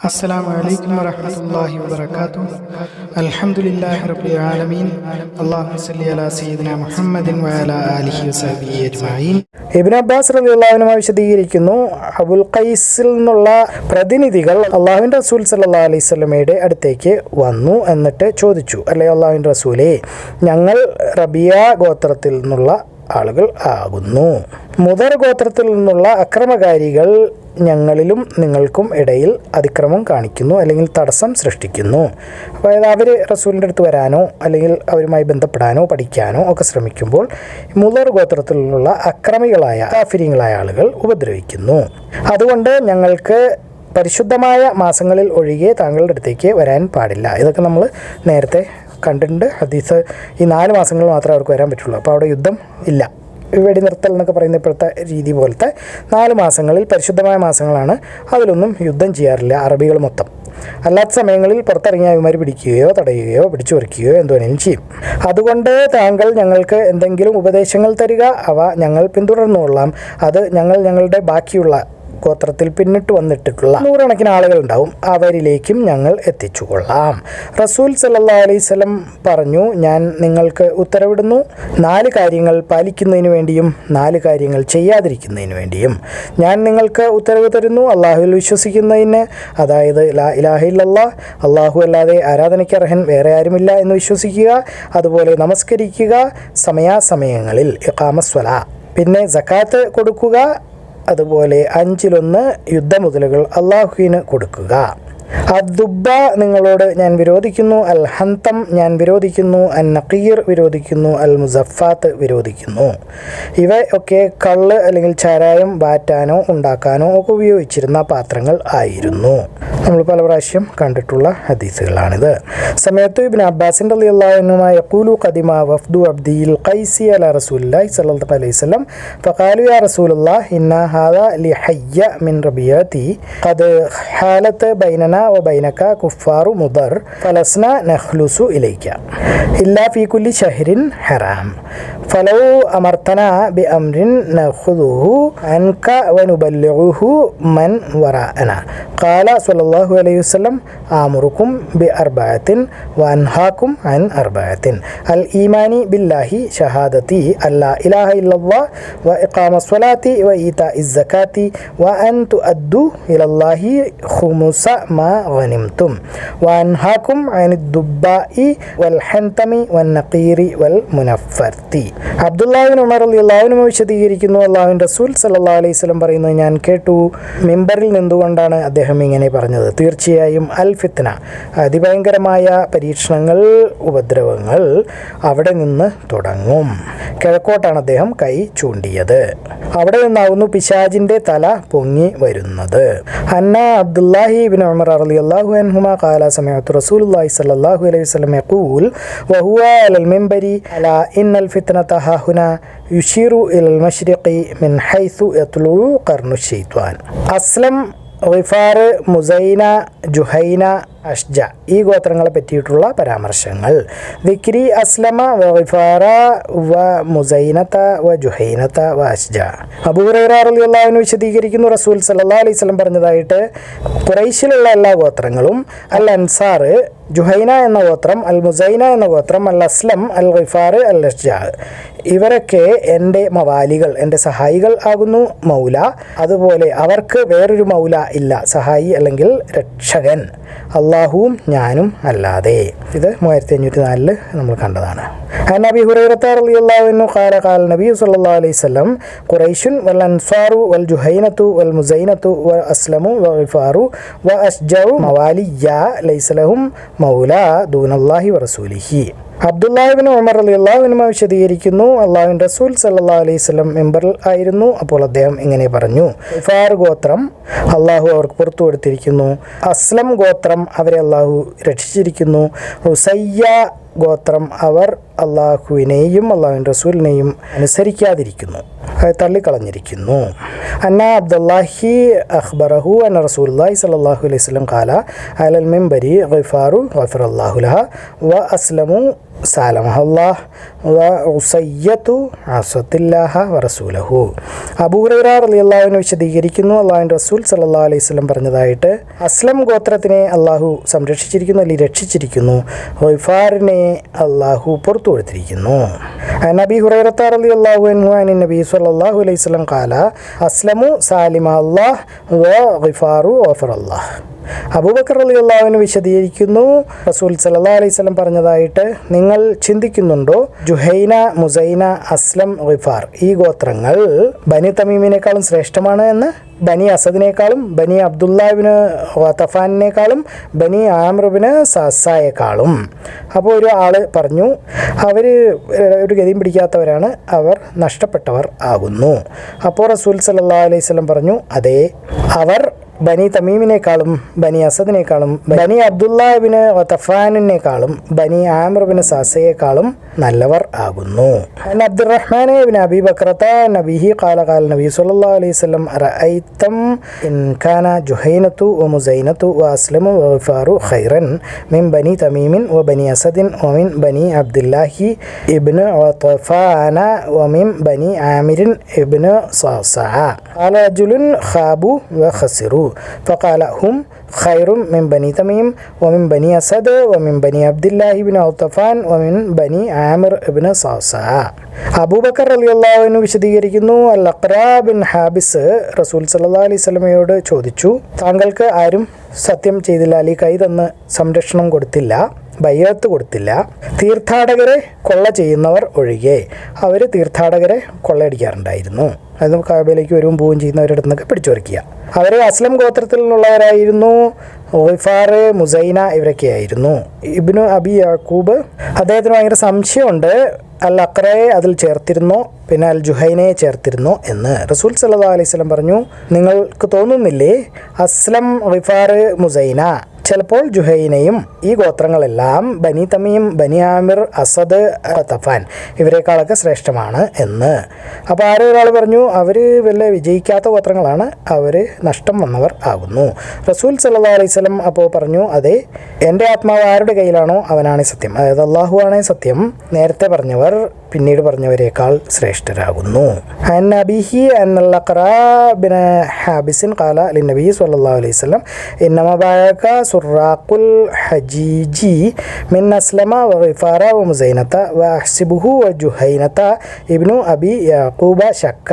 അസ്സലാമു അലൈക്കും വറഹ്മത്തുള്ളാഹി വബറകാതുഹു. അൽഹംദുലില്ലാഹി റബ്ബിൽ ആലമീൻ. അല്ലാഹുമ്മ സ്വല്ലി അലാ സയ്യിദിനാ മുഹമ്മദിൻ വഅലാ ആലിഹി വസഹ്ബിഹി അജ്മഈൻ. ഇബ്നു അബ്ബാസ് റളിയല്ലാഹു അൻഹു വിശദീകരിക്കുന്നു, അബുൽ ഖൈസിൽ നിന്നുള്ള പ്രതിനിധികൾ അല്ലാഹുവിൻ്റെ റസൂൽ സല്ലല്ലാഹു അലൈഹി വസല്ലമയുടെ അടുത്തേക്ക് വന്നു. എന്നിട്ട് ചോദിച്ചു, അല്ലേ അല്ലാഹുവിൻ്റെ റസൂലേ, ഞങ്ങൾ റബിയ ഗോത്രത്തിൽ നിന്നുള്ള ആളുകൾ ആകുന്നു. മുദർ ഗോത്രത്തിൽ നിന്നുള്ള അക്രമകാരികൾ ഞങ്ങളിലും നിങ്ങൾക്കും ഇടയിൽ അതിക്രമം കാണിക്കുന്നു, അല്ലെങ്കിൽ തടസ്സം സൃഷ്ടിക്കുന്നു. അതായത് അവർ റസൂലിൻ്റെ അടുത്ത് വരാനോ അല്ലെങ്കിൽ അവരുമായി ബന്ധപ്പെടാനോ പഠിക്കാനോ ഒക്കെ ശ്രമിക്കുമ്പോൾ മുദർ ഗോത്രത്തിൽ നിന്നുള്ള അക്രമികളായ കാഫിര്യങ്ങളായ ആളുകൾ ഉപദ്രവിക്കുന്നു. അതുകൊണ്ട് ഞങ്ങൾക്ക് പരിശുദ്ധമായ മാസങ്ങളിൽ ഒഴികെ താങ്കളുടെ അടുത്തേക്ക് വരാൻ പാടില്ല. ഇതൊക്കെ നമ്മൾ നേരത്തെ കണ്ടിട്ടുണ്ട്. ഹദീസ് ഈ 4 മാസങ്ങളിൽ മാത്രമേ അവർക്ക് വരാൻ പറ്റുള്ളൂ. അപ്പോൾ അവിടെ യുദ്ധം ഇല്ല. വെടിനിർത്തൽ എന്നൊക്കെ പറയുന്ന ഇപ്പോഴത്തെ രീതി പോലത്തെ 4 മാസങ്ങളിൽ പരിശുദ്ധമായ മാസങ്ങളാണ്. അതിലൊന്നും യുദ്ധം ചെയ്യാറില്ല അറബികൾ മൊത്തം. അല്ലാത്ത സമയങ്ങളിൽ പുറത്തിറങ്ങിയ അവന്മാർ പിടിക്കുകയോ തടയുകയോ പിടിച്ചു പറിക്കുകയോ എന്ത് വേണമെങ്കിലും ചെയ്യും. അതുകൊണ്ട് താങ്കൾ ഞങ്ങൾക്ക് എന്തെങ്കിലും ഉപദേശങ്ങൾ തരിക, അവ ഞങ്ങൾ പിന്തുടർന്നുകൊള്ളാം. അത് ഞങ്ങളുടെ ബാക്കിയുള്ള ഗോത്രത്തിൽ പിന്നിട്ട് വന്നിട്ടുള്ള 100 കണക്കിന് ആളുകളുണ്ടാവും, അവരിലേക്കും ഞങ്ങൾ എത്തിച്ചു കൊള്ളാം. റസൂൽ സല്ലല്ലാഹു അലൈഹി വസല്ലം പറഞ്ഞു, ഞാൻ നിങ്ങൾക്ക് ഉത്തരവിടുന്നു, 4 കാര്യങ്ങൾ പാലിക്കുന്നതിന് വേണ്ടിയും 4 കാര്യങ്ങൾ ചെയ്യാതിരിക്കുന്നതിന് വേണ്ടിയും. ഞാൻ നിങ്ങൾക്ക് ഉത്തരവ് തരുന്നു, അള്ളാഹുവിൽ വിശ്വസിക്കുന്നതിന്, അതായത് ലാ ഇലാഹ ഇല്ലല്ലാഹ്, അള്ളാഹു അല്ലാതെ ആരാധനയ്ക്ക് അർഹൻ വേറെ ആരുമില്ല എന്ന് വിശ്വസിക്കുക. അതുപോലെ നമസ്കരിക്കുക സമയാസമയങ്ങളിൽ, ഇഖാമസ്വലാ. പിന്നെ സക്കാത്ത് കൊടുക്കുക. അതുപോലെ 5-1 യുദ്ധമുതലുകൾ അള്ളാഹുവിന് കൊടുക്കുക. അദ്ദുബ്ബ നിങ്ങളോട് ഞാൻ വിരോധിക്കുന്നു, അൽ ഹന്തം ഞാൻ വിരോധിക്കുന്നു, അൻ നഖീർ വിരോധിക്കുന്നു, അൽ മുസഫാത്ത് വിരോധിക്കുന്നു. ഇവയൊക്കെ കള്ള് അല്ലെങ്കിൽ ചാരായം വാറ്റാനോ ഉണ്ടാക്കാനോ ഒക്കെ ഉപയോഗിച്ചിരുന്ന പാത്രങ്ങൾ ആയിരുന്നു. നമ്മൾ പല പ്രാവശ്യം കണ്ടിട്ടുള്ള ഹദീസുകളാണിത്. സമയത്ത് ഇബ്നു അബ്ബാസ് റളിയല്ലാഹു അൻഹുമാ യഖൂലു ഖദിമ വഫ്ദു അബ്ദിൽ ഖൈസി അലാ റസൂലില്ലാഹി സ്വല്ലല്ലാഹു അലൈഹി വസല്ലം ഫഖാലു യാ റസൂലല്ലാഹ് ഇന്ന ഹാദാ ലിഹയ്യ മിൻ റബിയതി ഖദ് ഹാലത്ത് ബൈനനാ وبينك كفار مضر فلسنا نخلص إليك إلا في كل شهر حرام فلو أمرتنا بأمر نأخذه عنك ونبلغه من وراءنا قال صلى الله عليه وسلم آمركم ب4 وأنهاكم عن 4 الإيمان بالله شهادتي أن لا إله إلا الله وإقام الصلاة وإيتاء الزكاة وأن تؤدوا إلى الله خمس ما غنمتم وأنهاكم عن الدباء والحنتم والنقير والمنفرت. അബ്ദുല്ലാഹി ഇബ്നു ഉമർ റളിയല്ലാഹു അൻഹു വിശദീകരിക്കുന്നു, അല്ലാഹുവിൻ്റെ റസൂൽ സല്ലല്ലാഹു അലൈഹി വസല്ലം പറയുന്നത് ഞാൻ കേട്ടു. മിമ്പറിൽ നിന്നുകൊണ്ടാണ് അദ്ദേഹം ഇങ്ങനെ പറഞ്ഞത്, തീർച്ചയായും അൽ ഫിത്ന, അതിഭയങ്കരമായ പരീക്ഷണങ്ങൾ, ഉപദ്രവങ്ങൾ അവിടെ നിന്ന് തുടങ്ങും. കിഴക്കോട്ടാണ് അദ്ദേഹം കൈ ചൂണ്ടിയത്. അവിടെ നിന്നാവുന്നു പിശാചിൻ്റെ തല പൊങ്ങി വരുന്നത്. അന്ന അബ്ദുല്ലാഹി ഇബ്നു ഉമർ റളിയല്ലാഹു അൻഹുമാ ഖാല സമഅതു റസൂലുള്ളാഹി സ്വല്ലല്ലാഹു അലൈഹി വസല്ലം യഖൂൽ വഹുവ അലൽ മിമ്പരി അലാ ഇന്നൽ ഫിത്നത ഹാഹുന യുശീറു ഇലൽ മശ്രിഖി മിൻ ഹൈസു യത്ലു ഖർനു ശൈത്വാൻ. അസ്ലം, ഗിഫാർ, മുസൈന, ജുഹൈന, അഷ്ജ, ഈ ഗോത്രങ്ങളെ പറ്റിയിട്ടുള്ള പരാമർശങ്ങൾ. ദിക്രി അസ്ലമ വ ഗിഫാറ വ മുസൈനത വ ജുഹൈനത വ അഷ്ജ. അബൂ ഹുറൈറ റളിയല്ലാഹു അൻഹു വിശദീകരിക്കുന്നു, റസൂൽ സല്ലല്ലാഹു അലൈഹി വസല്ലം പറഞ്ഞതായിട്ട്, ഖുറൈശിലുള്ള എല്ലാ ഗോത്രങ്ങളും, അൽ അൻസാർ, ജുഹൈന എന്ന ഗോത്രം, അൽ മുസൈന എന്ന ഗോത്രം, അൽ അസ്ലം, അൽ ഗിഫാർ, അൽ അഷ്ജ, ഇവരൊക്കെ എൻ്റെ മവാലികൾ, എൻ്റെ സഹായികൾ ആകുന്നു. മൗല, അതുപോലെ അവർക്ക് വേറൊരു മൗല ഇല്ല, സഹായി അല്ലെങ്കിൽ രക്ഷകൻ, അള്ളാഹുവും ഞാനും അല്ലാതെ. ഇത് 1504 നമ്മൾ കണ്ടതാണ്. عن أبي هريرة رضي الله عنه قال قال النبي صلى الله عليه وسلم قريش والأنصار والجهينة والمزينة والأسلم والغفار وأشجع مواليا ليس لهم مولى دون الله ورسوله. അബ്ദുല്ലാഹി ഇബ്നു ഉമർ റളിയല്ലാഹു അൻഹു വിശദീകരിക്കുന്നു, അല്ലാഹുവിൻ്റെ റസൂൽ സല്ലല്ലാഹു അലൈഹി വസല്ലം മിമ്പറിൽ ആയിരുന്നു. അപ്പോൾ അദ്ദേഹം ഇങ്ങനെ പറഞ്ഞു, ഗിഫാർ ഗോത്രം അള്ളാഹു അവർക്ക് പുറത്തു കൊടുത്തിരിക്കുന്നു. അസ്ലം ഗോത്രം അവരെ അള്ളാഹു രക്ഷിച്ചിരിക്കുന്നു. ഉസയ്യ ഗോത്രം അവർ അള്ളാഹുവിനെയും അള്ളാഹുവിൻ്റെ റസൂലിനെയും അനുസരിക്കാതിരിക്കുന്നു, തള്ളിക്കളഞ്ഞിരിക്കുന്നു. അന്ന അബ്ദുല്ലാഹി അഖ്ബറഹു അന്ന റസൂലുള്ളാഹി സ്വല്ലല്ലാഹു അലൈഹി വസല്ലം ഖാല അലൽ മിമ്പരി ഗിഫാറു ഗഫറല്ലാഹു ലഹ വ അസ്ലമു സാലമഹല്ലാഹ് വ ഉസയ്യത്തു അസത്തില്ലാഹ വറസൂലഹു. അബൂ ഹുറൈറ റളിയല്ലാഹു അൻഹു വിശദീകരിക്കുന്നു, അള്ളാഹുവിൻ്റെ റസൂൽ സല്ലല്ലാഹു അലൈഹി വസല്ലം പറഞ്ഞതായിട്ട്, അസ്ലം ഗോത്രത്തിനെ അള്ളാഹു സംരക്ഷിച്ചിരിക്കുന്നു, അല്ലെങ്കിൽ രക്ഷിച്ചിരിക്കുന്നു, ഗിഫാറിനെ അള്ളാഹു പുറത്തു കൊടുത്തിരിക്കുന്നു. നബി ഹുറൈറ റളിയല്ലാഹു അൻഹു അൻ നബി സല്ലല്ലാഹു അലൈഹി വസല്ലം ഖാല അസ്ലമു സാലിമഹല്ലാഹ് വ ഗിഫാറു ഗഫറല്ലാഹ്. അബൂബക്കർ റളിയല്ലാഹു അൻഹു വിശദീകരിക്കുന്നു, റസൂൽ സല്ലല്ലാഹു അലൈഹി വസല്ലം പറഞ്ഞതായിട്ട്, നിങ്ങൾ ചിന്തിക്കുന്നുണ്ടോ ജുഹൈന, മുസൈന, അസ്ലം, ഗിഫാർ ഈ ഗോത്രങ്ങൾ ബനി തമീമിനേക്കാളും ശ്രേഷ്ഠമാണ് എന്ന്? ബനി അസദിനേക്കാളും, ബനി അബ്ദുല്ലാഹിബ്നു ഗതഫാനിനേക്കാളും, ബനി ആമിർബിന് സസായേക്കാളും. അപ്പോൾ ഒരു ആൾ പറഞ്ഞു, അവർ ഒരു ഗതിയും പിടിക്കാത്തവരാണ്, അവർ നഷ്ടപ്പെട്ടവർ ആകുന്നു. അപ്പോൾ റസൂൽ സല്ലല്ലാഹു അലൈഹി വസല്ലം പറഞ്ഞു, അതെ, അവർ ബനി തമീമിനേക്കാളും, ബനി അസദിനേക്കാളും, ബനി അബ്ദുല്ലാഹിബ്നു ഗതഫാനിനേക്കാളും, ബനി ആമിർബിന് സസയേക്കാളും നല്ലവർ ആകുന്നു. അബ്ദുറഹ്മാൻ ഇബ്നു അബീ ബക്രത നബിഹി ഖാല ഖാല നബി സല്ലല്ലാഹു അലൈഹി വസല്ലം റഅയ്തം ഇൻ കാന ജുഹൈനത്തു വ മുസൈനത്തു വ അസ്ലമു വ ഗിഫാറു ഖൈറൻ മിൻ ബനി തമീമിൻ വ ബനി അസദിൻ വ മിൻ ബനി അബ്ദുല്ലാഹി ഇബ്നു ഗതഫാന വ മിൻ ബനി ആമിരിൻ ഇബ്നു സഅസഅ. ഖാല റജുലുൻ ഖാബു വ ഖസിറു فقال هم خير من بني تميم ومن بني أسد ومن بني عبد الله بن غطفان ومن بني عامر بن صعصع. അബൂബക്കർ റളിയല്ലാഹു അൻഹു വിശദീകരിക്കുന്നു, അൽ-അഖ്റാ ബിൻ ഹാബിസ് റസൂൽ സല്ലല്ലാഹു അലൈഹി വസല്ലമയോട് ചോദിച്ചു, താങ്കൾക്ക് ആരും സത്യം ചെയ്തില്ല, അല്ലെങ്കിൽ കൈ തന്ന് സംരക്ഷണം കൊടുത്തില്ല, ബയ്യത്ത് കൊടുത്തില്ല, തീർത്ഥാടകരെ കൊള്ള ചെയ്യുന്നവർ ഒഴികെ. അവർ തീർത്ഥാടകരെ കൊള്ളയടിക്കാറുണ്ടായിരുന്നു, അത് കഅബയിലേക്ക് വരും പോവുകയും ചെയ്യുന്നവരുടെ അടുത്ത് നിന്നൊക്കെ പിടിച്ചു പറിക്കുക. അവർ അസ്ലം ഗോത്രത്തിൽ നിന്നുള്ളവരായിരുന്നു. ഗിഫാർ, മുസൈന ഇവരൊക്കെയായിരുന്നു. ഇബ്നു അബി യാക്കൂബ് അദ്ദേഹത്തിന് ഭയങ്കര സംശയമുണ്ട്, അൽ-അഖ്റയെ അതിൽ ചേർത്തിരുന്നോ പിന്നെ അൽ ജുഹൈനയെ ചേർത്തിരുന്നോ എന്ന്. റസൂൽ സല്ലല്ലാഹു അലൈഹി വസല്ലം പറഞ്ഞു, നിങ്ങൾക്ക് തോന്നുന്നില്ലേ അസ്ലം, ഗിഫാർ, മുസൈന, ചിലപ്പോൾ ജുഹൈനയും ഈ ഗോത്രങ്ങളെല്ലാം ബനി തമീം, ബനി ആമിർ, അസദ്, ഗതഫാൻ ഇവരെക്കാളൊക്കെ ശ്രേഷ്ഠമാണ് എന്ന്. അപ്പോൾ ആരോ ഒരാൾ പറഞ്ഞു, അവർ വല്ല വിജയിക്കാത്ത ഗോത്രങ്ങളാണ്, അവർ നഷ്ടം വന്നവർ ആകുന്നു. റസൂൽ സല്ലല്ലാഹു അലൈഹി വസല്ലം അപ്പോൾ പറഞ്ഞു, അതെ, എൻ്റെ ആത്മാവ് ആരുടെ കയ്യിലാണോ അവനാണ് സത്യം, അതായത് അള്ളാഹു ആണ് സത്യം. നേരത്തെ പറഞ്ഞവർ പിന്നീട് പറഞ്ഞവരേക്കാൾ ശ്രേഷ്ഠരാകുന്നു. അൻ അബീഹി അന്നൽ അഖ്റാ ബിൻ ഹാബിസിൻ ഖാല ലിന്നബി സ്വല്ലല്ലാഹു അലൈഹി വസല്ലം ഇന്നമ ബഅക സുറാഖുൽ ഹജീജി മിൻ അസ്ലമ വ ഗിഫാറ വ മുസൈനത വ അഹ്സിബുഹു വ ജുഹൈനത ഇബ്നു അബി യാഖൂബ ശക്ക.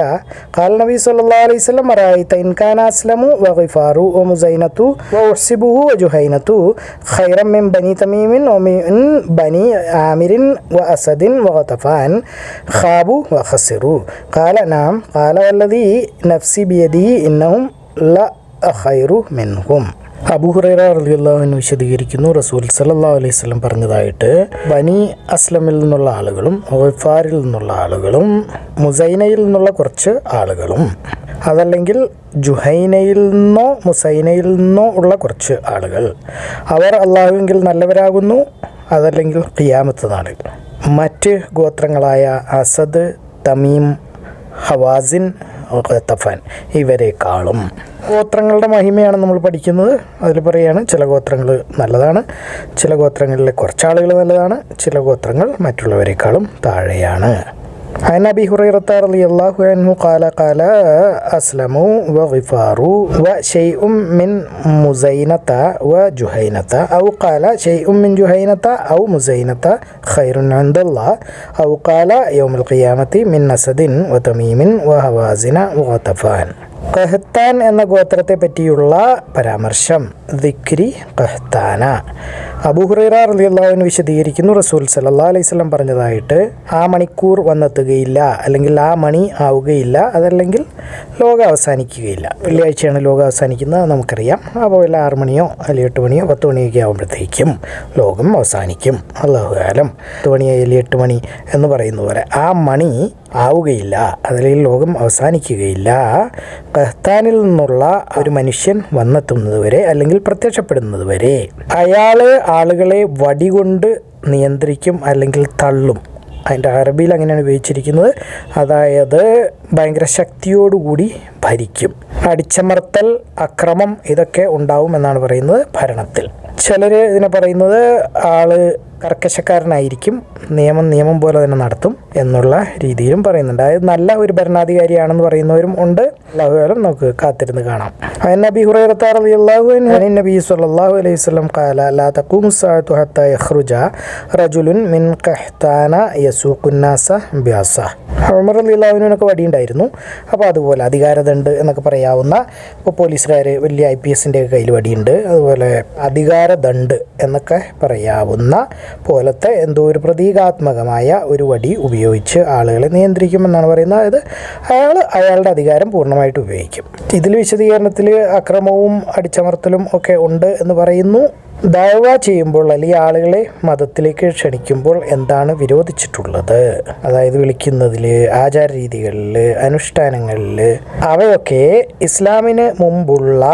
ഖാല നബി സ്വല്ലല്ലാഹു അലൈഹി വസല്ലം റഅയ്ത ഇൻ കാന അസ്ലമു വ ഗിഫാറു വ മുസൈനതു വ അഹ്സിബുഹു വ ജുഹൈനതു ഖൈറൻ മിൻ ബനി തമീമിൻ വ മിൻ ബനി ആമിരിൻ വ അസദിൻ വ ഗതഫാൻ ഖാബു വ ഖസിറു. ഖാല നഅം. ഖാല വല്ലദീ നഫ്സി ബിയദിഹി ഇന്നഹും ലഖൈറു മിൻഹും. അബൂ ഹുറൈറ റളിയല്ലാഹു അൻഹു വിശദീകരിക്കുന്നു, റസൂൽ സല്ലല്ലാഹു അലൈഹി വസല്ലം പറഞ്ഞതായിട്ട്, ബനി അസ്ലമിൽ നിന്നുള്ള ആളുകളും ഗിഫാറിൽ നിന്നുള്ള ആളുകളും മുസൈനയിൽ നിന്നുള്ള കുറച്ച് ആളുകളും, അതല്ലെങ്കിൽ ജുഹൈനയിൽ നിന്നോ മുസൈനയിൽ നിന്നോ ഉള്ള കുറച്ച് ആളുകൾ, അവർ അള്ളാഹുവിങ്കിൽ നല്ലവരാകുന്നു, അതല്ലെങ്കിൽ ഖിയാമത്ത് നാളിൽ മറ്റ് ഗോത്രങ്ങളായ അസദ്, തമീം, ഹവാസിൻ, ഗതഫാൻ ഇവരെക്കാളും. ഗോത്രങ്ങളുടെ മഹിമയാണ് നമ്മൾ പഠിക്കുന്നത്. അതിൽ പറയുകയാണ്, ചില ഗോത്രങ്ങൾ നല്ലതാണ്, ചില ഗോത്രങ്ങളിലെ കുറച്ചാളുകൾ നല്ലതാണ്, ചില ഗോത്രങ്ങൾ മറ്റുള്ളവരെക്കാളും താഴെയാണ്. عن أبي هريرة رضي الله عنه قال قال أسلم وغفار وشيء من مزينة وجهينة أو قال شيء من جهينة أو مزينة خير عند الله أو قال يوم القيامة من أسد وتميم وهوازن وغطفان. ഖഹ്താൻ എന്ന ഗോത്രത്തെ പറ്റിയുള്ള പരാമർശം, ദിക്രി ഖഹ്താന. അബൂ ഹുറൈറ റളിയല്ലാഹു അൻഹു വിശദീകരിക്കുന്നു, റസൂൽ സല്ലല്ലാഹു അലൈഹി വസല്ലം പറഞ്ഞതായിട്ട്, ആ മണിക്കൂർ വന്നെത്തുകയില്ല, അല്ലെങ്കിൽ ആ മണി ആവുകയില്ല, അതല്ലെങ്കിൽ ലോകം അവസാനിക്കുകയില്ല. വെള്ളിയാഴ്ചയാണ് ലോകം അവസാനിക്കുന്നത്, നമുക്കറിയാം. അപ്പോൾ വല്ല 6 മണിയോ അല്ലെങ്കിൽ 8 മണിയോ 10 മണിയൊക്കെ ആകുമ്പോഴത്തേക്കും ലോകം അവസാനിക്കും. അല്ലാഹു ആലം. 10 മണി അല്ലെങ്കിൽ 8 മണി എന്ന് പറയുന്ന പോലെ ആ മണി ആവുകയില്ല, അതല്ലെങ്കിൽ ലോകം അവസാനിക്കുകയില്ല. ഖഹ്താനിൽ നിന്നുള്ള ഒരു മനുഷ്യൻ വന്നെത്തുന്നത് വരെ, അല്ലെങ്കിൽ പ്രത്യക്ഷപ്പെടുന്നത് വരെ, അയാൾ ആളുകളെ വടികൊണ്ട് നിയന്ത്രിക്കും, അല്ലെങ്കിൽ തള്ളും. അതിൻ്റെ അറബിയിൽ അങ്ങനെയാണ് ഉപയോഗിച്ചിരിക്കുന്നത്. അതായത് ഭയങ്കര ശക്തിയോടുകൂടി ഭരിക്കും. അടിച്ചമർത്തൽ, അക്രമം ഇതൊക്കെ ഉണ്ടാവും എന്നാണ് പറയുന്നത് ഭരണത്തിൽ. ചിലർ ഇതിനെ പറയുന്നത് ആള് കർക്കശക്കാരനായിരിക്കും, നിയമം പോലെ തന്നെ നടത്തും എന്നുള്ള രീതിയിലും പറയുന്നുണ്ട്. അതായത് നല്ല ഒരു ഭരണാധികാരിയാണെന്ന് പറയുന്നവരും ഉണ്ട്. അല്ലാഹു നമുക്ക് കാത്തിരുന്ന് കാണാം. നബി ഹുറൈറ റളിയല്ലാഹു അൻഹു നബി സ്വല്ലല്ലാഹു അലൈഹി വസല്ലം ഖാല ലാ തഖൂമു സ്സഅതു ഹത്താ യഖ്റുജ റജുലുൻ മിൻ ഖഹ്താന യസൂഖുൻ നാസ ബിഅസ. ഉമർ റളിയല്ലാഹു അൻഹുവിനൊക്കെ വടിയുണ്ടായിരുന്നു. അപ്പോൾ അതുപോലെ അധികാരദണ്ഡ് എന്നൊക്കെ പറയാവുന്ന, ഇപ്പോൾ പോലീസുകാർ വലിയ IPSൻ്റെ കയ്യിൽ വടിയുണ്ട്, അതുപോലെ അധികാരദണ്ഡ് എന്നൊക്കെ പറയാവുന്ന പോലത്തെ എന്തോ ഒരു പ്രതീകാത്മകമായ ഒരു വടി ഉപയോഗിച്ച് ആളുകളെ നിയന്ത്രിക്കുമെന്നാണ് പറയുന്നത്. അതായത് അയാളുടെ അധികാരം പൂർണ്ണമായിട്ട് ഉപയോഗിക്കും. ഇതിൽ വിശദീകരണത്തിൽ അക്രമവും അടിച്ചമർത്തലും ഒക്കെ ഉണ്ട് എന്ന് പറയുന്നു. ദഅവ ചെയ്യുമ്പോൾ അല്ലെങ്കിൽ ആളുകളെ മതത്തിലേക്ക് ക്ഷണിക്കുമ്പോൾ എന്താണ് വിരോധിച്ചിട്ടുള്ളത്, അതായത് വിളിക്കുന്നതിൽ, ആചാരരീതികളിൽ, അനുഷ്ഠാനങ്ങളിൽ, അവയൊക്കെ ഇസ്ലാമിന് മുമ്പുള്ള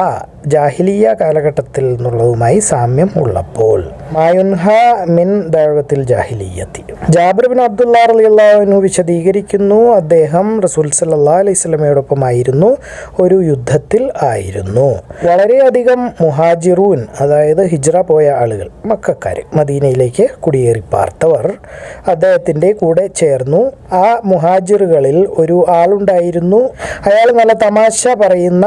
ജാഹിലിയ കാലഘട്ടത്തിൽ നിന്നുള്ളതുമായി സാമ്യം ഉള്ളപ്പോൾ മായുൻഹ മിൻ ദഅവത്തിൽ ജാഹിലിയ്യത്തി. ജാബിർ ബിൻ അബ്ദുല്ലാഹ് റളിയല്ലാഹു അൻഹു വിശദീകരിക്കുന്നു, അദ്ദേഹം റസൂൽ സല്ലല്ലാഹു അലൈഹി വസല്ലമയോടൊപ്പമായിരുന്നു, ഒരു യുദ്ധത്തിൽ ആയിരുന്നു. വളരെയധികം മുഹാജിറൂൻ, അതായത് ഹിജ്റ പോയ ആളുകൾ, മക്കക്കാർ, മദീനയിലേക്ക് കുടിയേറി പാർത്തവർ അദ്ദേഹത്തിൻ്റെ കൂടെ ചേർന്നു. ആ മുഹാജിറുകളിൽ ഒരു ആളുണ്ടായിരുന്നു, അയാൾ നല്ല തമാശ പറയുന്ന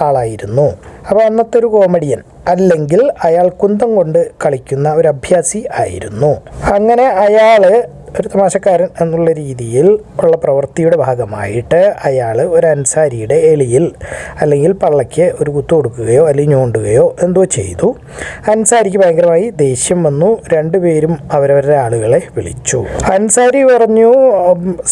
ആളായിരുന്നു. അപ്പോൾ അന്നത്തെ ഒരു കോമഡിയൻ, അല്ലെങ്കിൽ അയാൾ കുന്തം കൊണ്ട് കളിക്കുന്ന ഒരു അഭ്യാസി ആയിരുന്നു. അങ്ങനെ അയാൾ ഒരു തമാശക്കാരൻ എന്നുള്ള രീതിയിൽ ഉള്ള പ്രവൃത്തിയുടെ ഭാഗമായിട്ട് അയാൾ ഒരു അൻസാരിയുടെ എളിയിൽ അല്ലെങ്കിൽ പള്ളയ്ക്ക് ഒരു കുത്തു കൊടുക്കുകയോ അല്ലെങ്കിൽ ഞോണ്ടുകയോ എന്തോ ചെയ്തു. അൻസാരിക്ക് ഭയങ്കരമായി ദേഷ്യം വന്നു. രണ്ടുപേരും അവരവരുടെ ആളുകളെ വിളിച്ചു. അൻസാരി പറഞ്ഞു,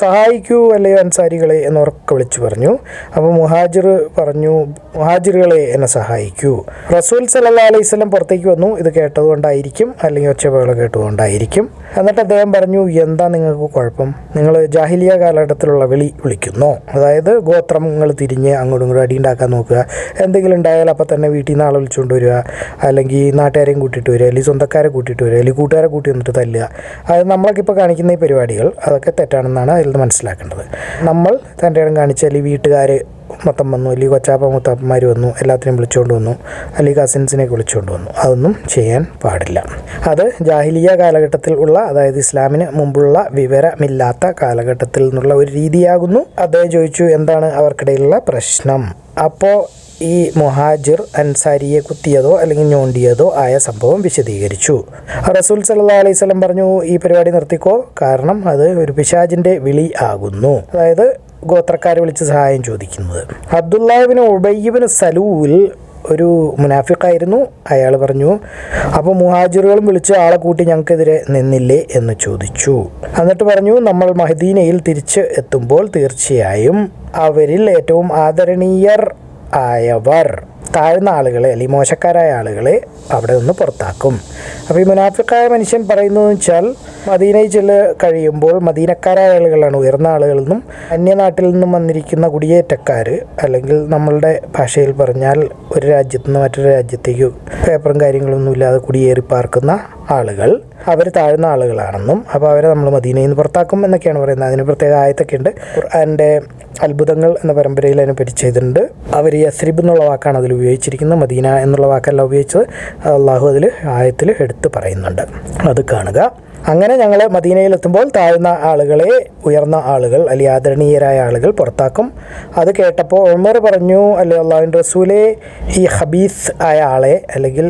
സഹായിക്കൂ അല്ലെങ്കിൽ അൻസാരികളെ എന്നൊക്കെ വിളിച്ചു പറഞ്ഞു. അപ്പോൾ മുഹാജിർ പറഞ്ഞു, മുഹാജിറുകളെ എന്നെ സഹായിക്കൂ. റസൂൽ സല്ലല്ലാഹു അലൈഹി വസല്ലം പുറത്തേക്ക് വന്നു. ഇത് കേട്ടതുകൊണ്ടായിരിക്കും, അല്ലെങ്കിൽ ഒച്ചപ്പാടുകൾ കേട്ടതുകൊണ്ടായിരിക്കും. എന്നിട്ട് അദ്ദേഹം പറഞ്ഞു, എന്താ നിങ്ങൾക്ക് കുഴപ്പം? നിങ്ങൾ ജാഹിലിയ കാലഘട്ടത്തിലുള്ള വിളിക്കുന്നു, അതായത് ഗോത്രങ്ങൾ തിരിഞ്ഞ് അങ്ങോട്ടും ഇങ്ങോട്ടും അടി ഉണ്ടാക്കാൻ നോക്കുക, എന്തെങ്കിലും ഉണ്ടായാൽ അപ്പം തന്നെ വീട്ടിൽ നിന്ന് ആളെ വിളിച്ചുകൊണ്ട് വരിക, അല്ലെങ്കിൽ നാട്ടുകാരെയും കൂട്ടിയിട്ട് വരിക, അല്ലെങ്കിൽ സ്വന്തക്കാരെ കൂട്ടിയിട്ട് വരിക, അല്ലെങ്കിൽ കൂട്ടുകാരെ കൂട്ടി വന്നിട്ട് തല്ലുക. അത് നമ്മളൊക്കെ ഇപ്പോൾ കാണിക്കുന്ന ഈ പരിപാടികൾ അതൊക്കെ തെറ്റാണെന്നാണ് അതിൽ നിന്ന് മനസ്സിലാക്കേണ്ടത്. നമ്മൾ തൻ്റെ ഇടം കാണിച്ചാൽ ഈ വീട്ടുകാർ മൊത്തം വന്നു, അല്ലെങ്കിൽ കൊച്ചാപ്പ മുത്തപ്പന്മാർ വന്നു, എല്ലാത്തിനെയും വിളിച്ചുകൊണ്ട് വന്നു, അല്ലെങ്കിൽ കസിൻസിനെയൊക്കെ വിളിച്ചുകൊണ്ട് വന്നു, അതൊന്നും ചെയ്യാൻ പാടില്ല. അത് ജാഹിലിയ കാലഘട്ടത്തിൽ ഉള്ള, അതായത് ഇസ്ലാമിന് മുമ്പുള്ള വിവരമില്ലാത്ത കാലഘട്ടത്തിൽ നിന്നുള്ള ഒരു രീതിയാകുന്നു. അദ്ദേഹം ചോദിച്ചു, എന്താണ് അവർക്കിടയിലുള്ള പ്രശ്നം? അപ്പോൾ ഈ മുഹാജിർ അൻസാരിയെ കുത്തിയതോ അല്ലെങ്കിൽ ഞോണ്ടിയതോ ആയ സംഭവം വിശദീകരിച്ചു. റസൂൽ സല്ലല്ലാഹു അലൈഹി വസല്ലം പറഞ്ഞു, ഈ പരിപാടി നിർത്തിക്കോ, കാരണം അത് ഒരു പിശാചിൻ്റെ വിളി ആകുന്നു. അതായത് ഗോത്രക്കാരെ വിളിച്ച് സഹായം ചോദിക്കുന്നത്. അബ്ദുല്ലാഹ് ഇബ്നു ഉബയ്യ് ഇബ്നു സലൂൽ ഒരു മുനാഫിഖായിരുന്നു. അയാൾ പറഞ്ഞു, അപ്പോൾ മുഹാജിറുകളും വിളിച്ച് ആളെ കൂട്ടി ഞങ്ങൾക്കെതിരെ നിന്നില്ലേ എന്ന് ചോദിച്ചു. എന്നിട്ട് പറഞ്ഞു, നമ്മൾ മദീനയിൽ തിരിച്ച് എത്തുമ്പോൾ തീർച്ചയായും അവരിൽ ഏറ്റവും ആദരണീയർ ആയവർ താഴ്ന്ന ആളുകളെ, അല്ലെങ്കിൽ മോശക്കാരായ ആളുകളെ അവിടെ നിന്ന് പുറത്താക്കും. അപ്പോൾ ഈ മുനാഫിക്കായ മനുഷ്യൻ പറയുന്നതെന്ന് വെച്ചാൽ, മദീനയിൽ കഴിയുമ്പോൾ മദീനക്കാരായ ആളുകളാണ് ഉയർന്ന ആളുകളിൽ നിന്നും അന്യനാട്ടിൽ നിന്നും വന്നിരിക്കുന്ന കുടിയേറ്റക്കാർ, അല്ലെങ്കിൽ നമ്മളുടെ ഭാഷയിൽ പറഞ്ഞാൽ ഒരു രാജ്യത്തു നിന്ന് മറ്റൊരു രാജ്യത്തേക്ക് പേപ്പറും കാര്യങ്ങളൊന്നും ഇല്ലാതെ കുടിയേറി പാർക്കുന്ന ആളുകൾ, അവർ താഴ്ന്ന ആളുകളാണെന്നും അപ്പോൾ അവരെ നമ്മൾ മദീനയിൽ നിന്ന് പുറത്താക്കും എന്നൊക്കെയാണ് പറയുന്നത്. അതിന് പ്രത്യേക ആയത്തൊക്കെ ഉണ്ട്. ഖുർആൻ്റെ അത്ഭുതങ്ങൾ എന്ന പരമ്പരയിൽ അതിനെ പറ്റി ചെയ്തിട്ടുണ്ട്. അവർ യസ്രിബ് എന്നുള്ള വാക്കാണ് അതിൽ ഉപയോഗിച്ചിരിക്കുന്നത്, മദീന എന്നുള്ള വാക്കല്ല ഉപയോഗിച്ചത്. അള്ളാഹു അതിൽ ആയത്തിൽ എടുത്ത് പറയുന്നുണ്ട്, അത് കാണുക. അങ്ങനെ ഞങ്ങൾ മദീനയിലെത്തുമ്പോൾ താഴ്ന്ന ആളുകളെ ഉയർന്ന ആളുകൾ, അല്ലെങ്കിൽ ആദരണീയരായ ആളുകൾ പുറത്താക്കും. അത് കേട്ടപ്പോൾ ഉമർ പറഞ്ഞു, അല്ലെ അള്ളാഹുവിൻ്റെ റസൂലെ, ഈ ഹബീസ് ആയ ആളെ, അല്ലെങ്കിൽ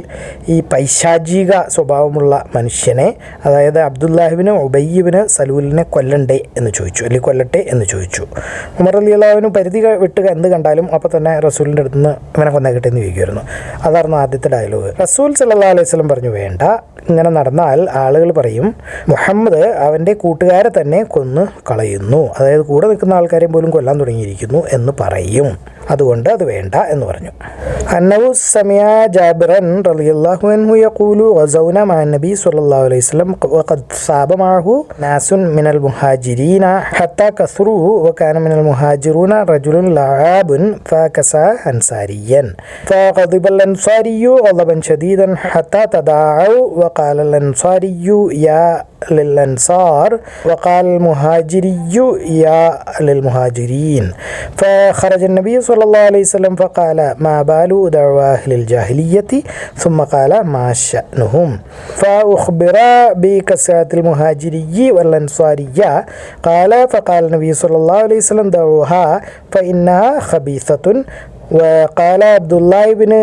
ഈ പൈശാചിക സ്വഭാവമുള്ള മനുഷ്യനെ, അതായത് അബ്ദുല്ലാഹ് ഇബ്നു ഉബയ്യ് ഇബ്നു സലൂലിനെ കൊല്ലണ്ടേ എന്ന് ചോദിച്ചു, അല്ലെങ്കിൽ കൊല്ലട്ടെ എന്ന് ചോദിച്ചു. ഉമർ റളിയല്ലാഹു പരിധി വിട്ടുക എന്ത് കണ്ടാലും അപ്പോൾ തന്നെ റസൂലിൻ്റെ അടുത്ത് നിന്ന് ഇവനെ കൊന്നേക്കട്ടെ എന്ന് ചോദിക്കുമായിരുന്നു. അതായിരുന്നു ആദ്യത്തെ ഡയലോഗ്. റസൂൽ സല്ലല്ലാഹു അലൈഹി വസല്ലം പറഞ്ഞു, വേണ്ട, ഇങ്ങനെ നടന്നാൽ ആളുകൾ പറയും മുഹമ്മദ് അവൻ്റെ കൂട്ടുകാരെ തന്നെ കൊന്നു കളയുന്നു, അതായത് കൂടെ നിൽക്കുന്ന ആൾക്കാരെയും പോലും കൊല്ലാൻ തുടങ്ങിയിരിക്കുന്നു എന്ന് പറയും. അതുകൊണ്ട് അത് വേണ്ട എന്ന് പറഞ്ഞു. അന്നഹു സമിഅ ജാബിറൻ റളിയല്ലാഹു അൻഹു യഖൂലു ഗസൗന മഅ നബി സ്വല്ലല്ലാഹു അലൈഹി വസല്ലം വഖദ് സാബ മഅഹു നാസുൻ മിനൽ മുഹാജിരീന ഹത്താ കസ്റു വകാന മിനൽ മുഹാജിറൂന റജുലുൻ ലഅബുൻ ഫകസ അൻസാരിയൻ فغضب الأنصاري غضبا شديدا حتى تداعوا وقال الأنصاري يا للأنصار وقال المهاجري يا للمهاجرين. فخرج النبي صلى الله عليه وسلم فقال ما بال دعوى أهل الجاهلية ثم قال ما شأنهم. فأخبر بكسرة المهاجري والأنصاري قال فقال النبي صلى الله عليه وسلم دعوها فإنها خبيثة. وقال عبد الله بن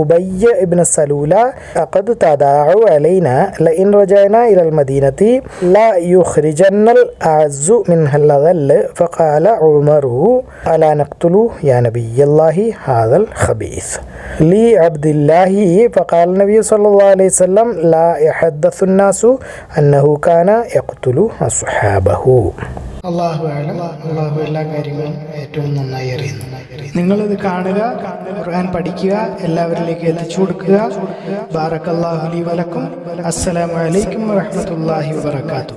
أبي بن سلول لقد تداعوا علينا لئن رجعنا إلى المدينة لا يخرجن الأعز منها الأذل. فقال عمر ألا نقتل يا نبي الله هذا الخبيث لعبد الله. فقال النبي صلى الله عليه وسلم لا يحدث الناس أنه كان يقتل أصحابه. അള്ളാഹു എല്ലാ കാര്യങ്ങളും ഏറ്റവും നന്നായി അറിയുന്നു. നിങ്ങളിത് കാണുക, ഖുർആൻ പഠിക്കുക, എല്ലാവരിലേക്ക് എത്തിച്ചു കൊടുക്കുക. ബാറക്കല്ലാഹു ലി വലക്കും. അസ്സലാമു അലൈക്കും വറഹ്മത്തുള്ളാഹി വബറകാതുഹു.